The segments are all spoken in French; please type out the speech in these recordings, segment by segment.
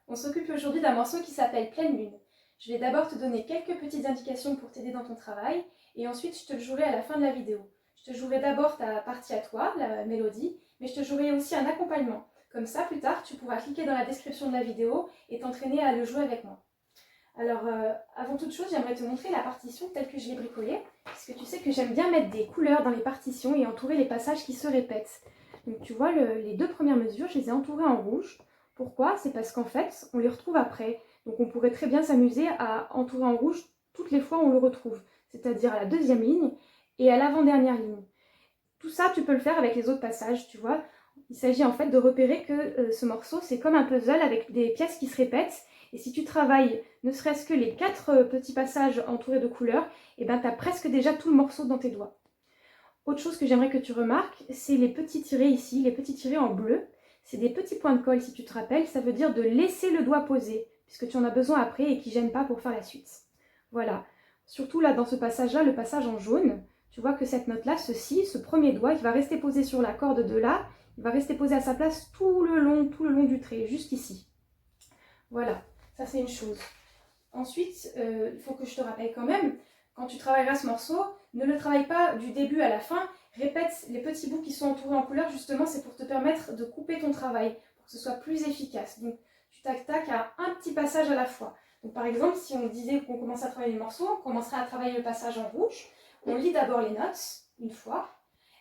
On s'occupe aujourd'hui d'un morceau qui s'appelle Pleine Lune. Je vais d'abord te donner quelques petites indications pour t'aider dans ton travail et ensuite je te le jouerai à la fin de la vidéo. Je te jouerai d'abord ta partie à toi, la mélodie, mais je te jouerai aussi un accompagnement. Comme ça, plus tard, tu pourras cliquer dans la description de la vidéo et t'entraîner à le jouer avec moi. Alors, avant toute chose, j'aimerais te montrer la partition telle que je l'ai bricolée, puisque tu sais que j'aime bien mettre des couleurs dans les partitions et entourer les passages qui se répètent. Donc tu vois, les deux premières mesures, je les ai entourées en rouge. Pourquoi? C'est parce qu'en fait, on les retrouve après. Donc on pourrait très bien s'amuser à entourer en rouge toutes les fois où on le retrouve, c'est-à-dire à la deuxième ligne et à l'avant-dernière ligne. Tout ça, tu peux le faire avec les autres passages, tu vois. Il s'agit en fait de repérer que ce morceau, c'est comme un puzzle avec des pièces qui se répètent. Et si tu travailles ne serait-ce que les 4 petits passages entourés de couleurs, et ben tu as presque déjà tout le morceau dans tes doigts. Autre chose que j'aimerais que tu remarques, c'est les petits tirés ici, les petits tirés en bleu. C'est des petits points de colle, si tu te rappelles, ça veut dire de laisser le doigt posé, puisque tu en as besoin après et qui ne gênent pas pour faire la suite. Voilà. Surtout là, dans ce passage-là, le passage en jaune, tu vois que cette note-là, ce premier doigt, il va rester posé sur la corde de là, il va rester posé à sa place tout le long du trait, jusqu'ici. Voilà, ça c'est une chose. Ensuite, il faut que je te rappelle quand même, quand tu travailleras ce morceau, ne le travaille pas du début à la fin, répète les petits bouts qui sont entourés en couleur, justement c'est pour te permettre de couper ton travail, pour que ce soit plus efficace. Donc tu tac-tac à un petit passage à la fois. Donc par exemple, si on disait qu'on commençait à travailler le morceau, on commencerait à travailler le passage en rouge, on lit d'abord les notes, une fois,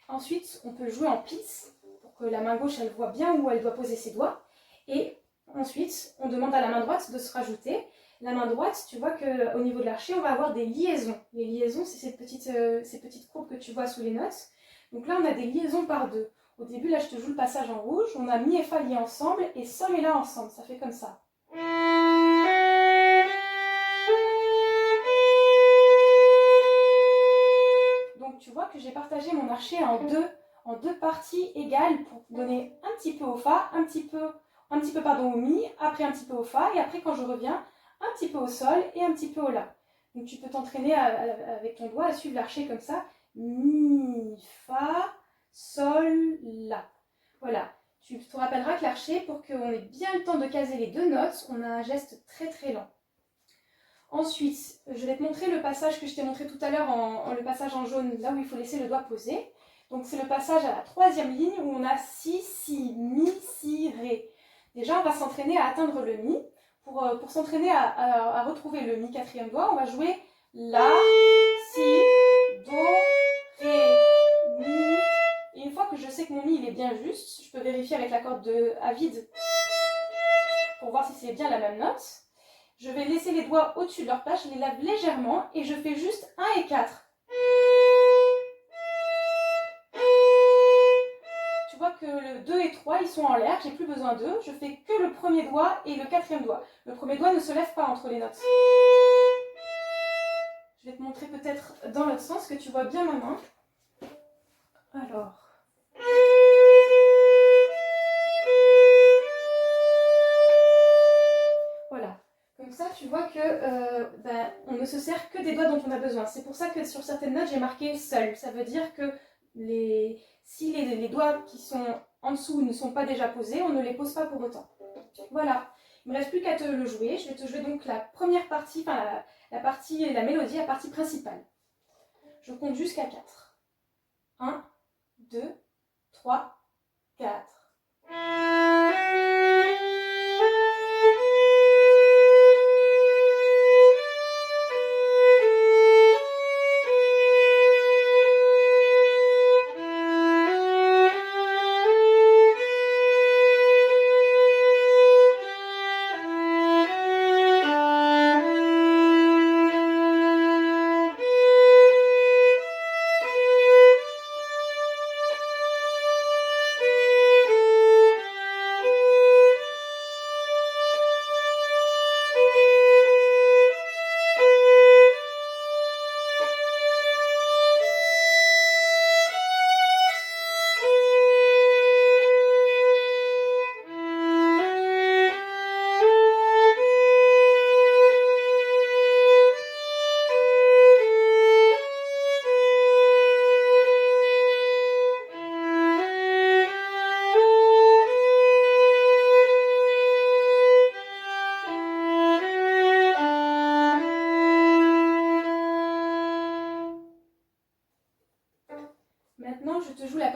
ensuite on peut jouer en pisse, pour que la main gauche elle voit bien où elle doit poser ses doigts, et ensuite on demande à la main droite de se rajouter. La main droite, tu vois qu'au niveau de l'archet, on va avoir des liaisons. Les liaisons, c'est ces petites courbes que tu vois sous les notes. Donc là, on a des liaisons par deux. Au début, là, je te joue le passage en rouge. On a mi et fa liés ensemble et sol et la ensemble. Ça fait comme ça. Donc tu vois que j'ai partagé mon archet en deux parties égales pour donner un petit peu au fa, un petit peu au mi, après un petit peu au fa, et après quand je reviens, un petit peu au sol et un petit peu au la. Donc tu peux t'entraîner avec ton doigt à suivre l'archet comme ça. Mi, fa, sol, la. Voilà. Tu te rappelleras que l'archet, pour qu'on ait bien le temps de caser les deux notes, on a un geste très très lent. Ensuite, je vais te montrer le passage que je t'ai montré tout à l'heure, le passage en jaune, là où il faut laisser le doigt posé. Donc c'est le passage à la troisième ligne où on a si, si, mi, si, ré. Déjà, on va s'entraîner à atteindre le mi. Pour s'entraîner à retrouver le mi quatrième doigt, on va jouer la, si, do, ré, mi. Et une fois que je sais que mon mi il est bien juste, je peux vérifier avec la corde à vide pour voir si c'est bien la même note. Je vais laisser les doigts au-dessus de leur place, je les lave légèrement et je fais juste 1 et 4. Tu vois que le 2 et 3, ils sont en l'air, j'ai plus besoin d'eux. Je fais que le premier doigt et le quatrième doigt. Le premier doigt ne se lève pas entre les notes. Je vais te montrer peut-être dans l'autre sens que tu vois bien ma main. Alors... Voilà. Comme ça, tu vois que on ne se sert que des doigts dont on a besoin. C'est pour ça que sur certaines notes, j'ai marqué seul. Ça veut dire que si les doigts qui sont en dessous ne sont pas déjà posés, on ne les pose pas pour autant. Voilà. Il ne me reste plus qu'à te le jouer. Je vais te jouer donc la première partie, enfin la partie, la mélodie, la partie principale. Je compte jusqu'à 4. 1, 2, 3, 4.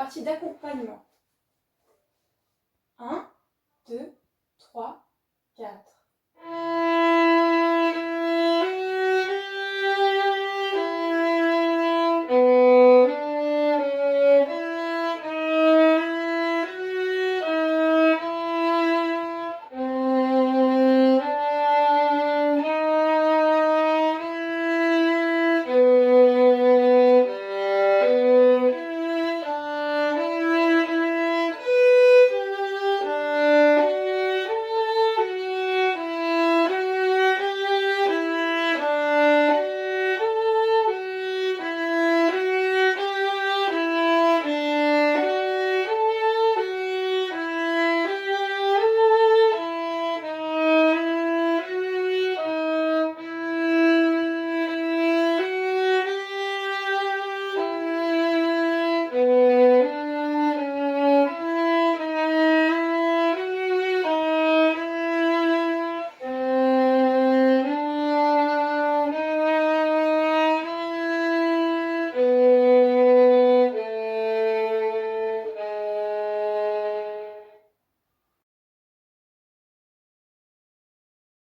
partie d'accompagnement. 1, 2, 3,